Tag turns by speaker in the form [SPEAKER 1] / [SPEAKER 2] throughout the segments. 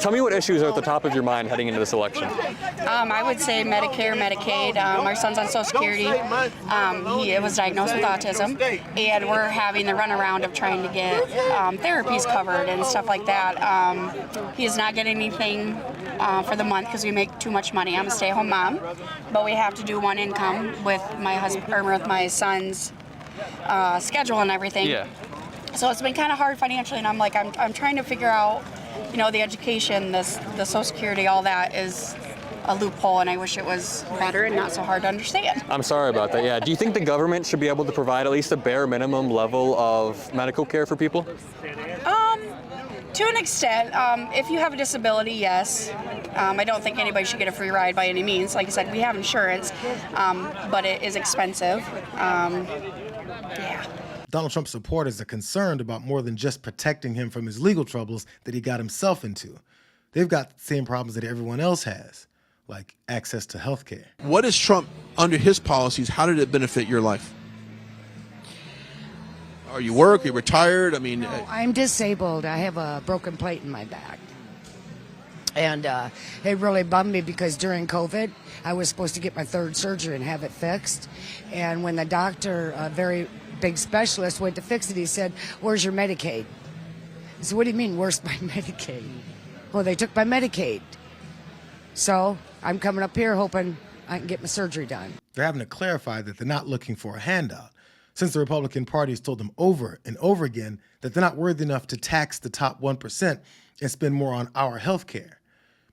[SPEAKER 1] Tell me what issues are at the top of your mind heading into this election.
[SPEAKER 2] I would say Medicare, Medicaid. Our son's on Social Security. He was diagnosed with autism, and we're having the runaround of trying to get therapies covered and stuff like that. He is not getting anything for the month because we make too much money. I'm a stay-at-home mom, but we have to do one income with my husband or with my son's schedule and everything.
[SPEAKER 1] Yeah.
[SPEAKER 2] So it's been kind of hard financially, and I'm trying to figure out, the education, the Social Security, all that is a loophole, and I wish it was better and not so hard to understand.
[SPEAKER 1] I'm sorry about that. Yeah. Do you think the government should be able to provide at least a bare minimum level of medical care for people?
[SPEAKER 2] To an extent, if you have a disability, yes. I don't think anybody should get a free ride by any means. Like I said, we have insurance, but it is expensive. Yeah.
[SPEAKER 3] Donald Trump's supporters are concerned about more than just protecting him from his legal troubles that he got himself into. They've got the same problems that everyone else has, like access to health care.
[SPEAKER 4] What is Trump, under his policies, how did it benefit your life? Are you work? Are you retired?
[SPEAKER 5] No, I'm disabled. I have a broken plate in my back. And it really bummed me because during COVID, I was supposed to get my third surgery and have it fixed. And when the doctor, a very big specialist, went to fix it, he said, "Where's your Medicaid?" I said, "What do you mean, where's my Medicaid?" "Well, they took my Medicaid." So I'm coming up here hoping I can get my surgery done.
[SPEAKER 3] They're having to clarify that they're not looking for a handout, since the Republican Party has told them over and over again that they're not worthy enough to tax the top 1% and spend more on our health care.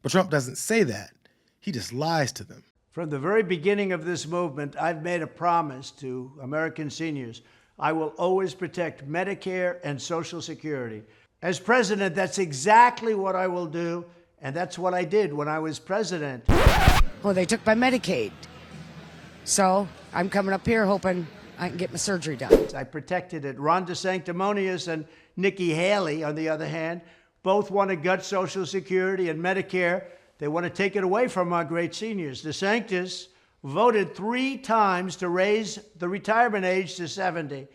[SPEAKER 3] But Trump doesn't say that. He just lies to them.
[SPEAKER 6] From the very beginning of this movement, I've made a promise to American seniors. I will always protect Medicare and Social Security. As president, that's exactly what I will do, and that's what I did when I was president.
[SPEAKER 5] Well, they took my Medicaid. So I'm coming up here hoping I can get my surgery done.
[SPEAKER 6] I protected it. Ron DeSanctimonious and Nikki Haley, on the other hand, both want to gut Social Security and Medicare. They want to take it away from our great seniors. DeSantis voted 3 times to raise the retirement age to 70.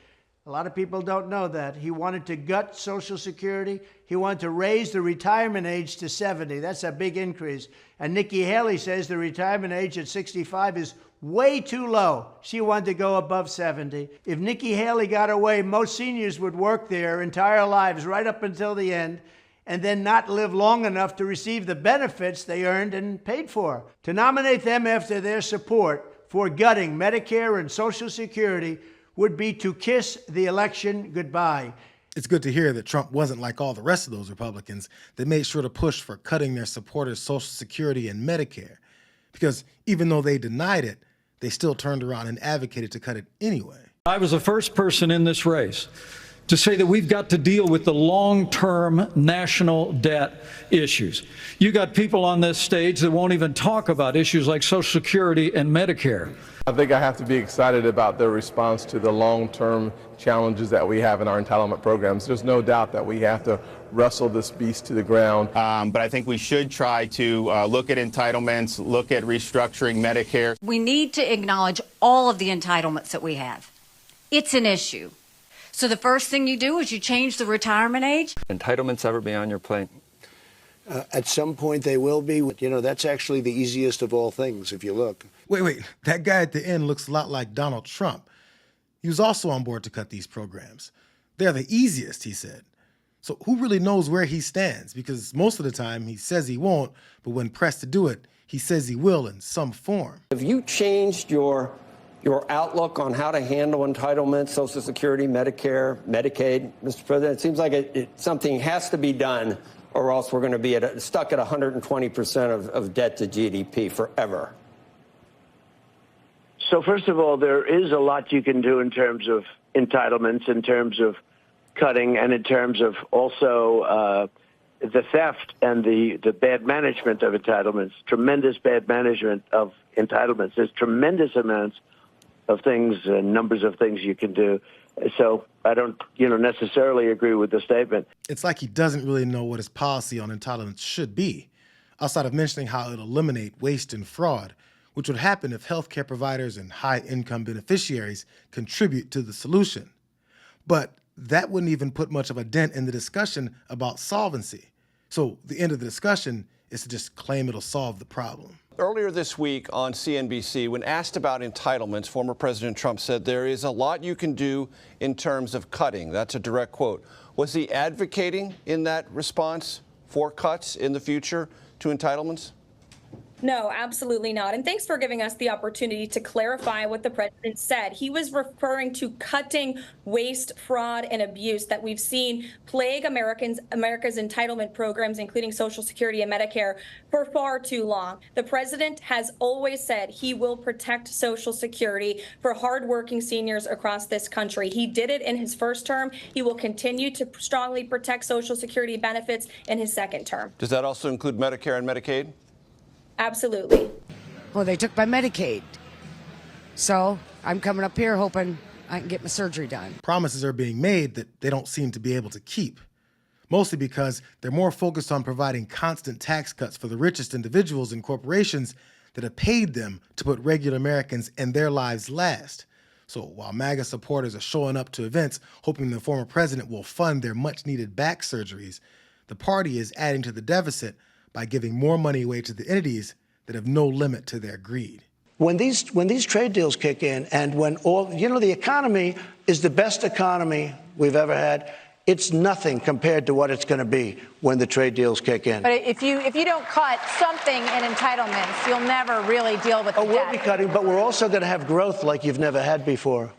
[SPEAKER 6] A lot of people don't know that. He wanted to gut Social Security. He wanted to raise the retirement age to 70. That's a big increase. And Nikki Haley says the retirement age at 65 is way too low. She wanted to go above 70. If Nikki Haley got away, most seniors would work their entire lives right up until the end and then not live long enough to receive the benefits they earned and paid for. To nominate them after their support for gutting Medicare and Social Security would be to kiss the election goodbye.
[SPEAKER 3] It's good to hear that Trump wasn't like all the rest of those Republicans that made sure to push for cutting their supporters' Social Security and Medicare. Because even though they denied it, they still turned around and advocated to cut it anyway.
[SPEAKER 7] I was the first person in this race to say that we've got to deal with the long-term national debt issues. You got people on this stage that won't even talk about issues like Social Security and Medicare.
[SPEAKER 8] I think I have to be excited about their response to the long-term challenges that we have in our entitlement programs. There's no doubt that we have to wrestle this beast to the ground.
[SPEAKER 9] But I think we should try to look at entitlements, look at restructuring Medicare.
[SPEAKER 10] We need to acknowledge all of the entitlements that we have. It's an issue. So the first thing you do is you change the retirement age.
[SPEAKER 1] Entitlements ever be on your plate?
[SPEAKER 11] At some point they will be. That's actually the easiest of all things if you look.
[SPEAKER 3] Wait, that guy at the end looks a lot like Donald Trump. He was also on board to cut these programs. They're the easiest, he said. So who really knows where he stands? Because most of the time he says he won't, but when pressed to do it, he says he will in some form.
[SPEAKER 12] Have you changed your outlook on how to handle entitlements, Social Security, Medicare, Medicaid, Mr. President? It seems like something has to be done, or else we're going to be stuck at 120% of debt to GDP forever.
[SPEAKER 13] So first of all, there is a lot you can do in terms of entitlements, in terms of cutting, and in terms of also the theft and the bad management of entitlements, tremendous bad management of entitlements. There's tremendous amounts of things and numbers of things you can do. So I don't, necessarily agree with the statement.
[SPEAKER 3] It's like he doesn't really know what his policy on entitlements should be, outside of mentioning how it'll eliminate waste and fraud, which would happen if healthcare providers and high-income beneficiaries contribute to the solution. But that wouldn't even put much of a dent in the discussion about solvency, So the end of the discussion is to just claim it'll solve the problem.
[SPEAKER 14] Earlier this week on CNBC, when asked about entitlements, former President Trump said there is a lot you can do in terms of cutting. That's a direct quote. Was he advocating in that response for cuts in the future to entitlements?
[SPEAKER 15] No, absolutely not. And thanks for giving us the opportunity to clarify what the president said. He was referring to cutting waste, fraud, and abuse that we've seen plague America's entitlement programs, including Social Security and Medicare, for far too long. The president has always said he will protect Social Security for hardworking seniors across this country. He did it in his first term. He will continue to strongly protect Social Security benefits in his second term.
[SPEAKER 14] Does that also include Medicare and Medicaid?
[SPEAKER 15] Absolutely.
[SPEAKER 5] Well, they took my Medicaid. So I'm coming up here hoping I can get my surgery done.
[SPEAKER 3] Promises are being made that they don't seem to be able to keep, mostly because they're more focused on providing constant tax cuts for the richest individuals and corporations that have paid them to put regular Americans and their lives last. So while MAGA supporters are showing up to events hoping the former president will fund their much-needed back surgeries, the party is adding to the deficit by giving more money away to the entities that have no limit to their greed.
[SPEAKER 11] When these trade deals kick in, and when the economy is the best economy we've ever had, it's nothing compared to what it's going to be when the trade deals kick in.
[SPEAKER 16] But if you don't cut something in entitlements, you'll never really deal with the debt.
[SPEAKER 11] We'll be cutting, but we're also going to have growth like you've never had before.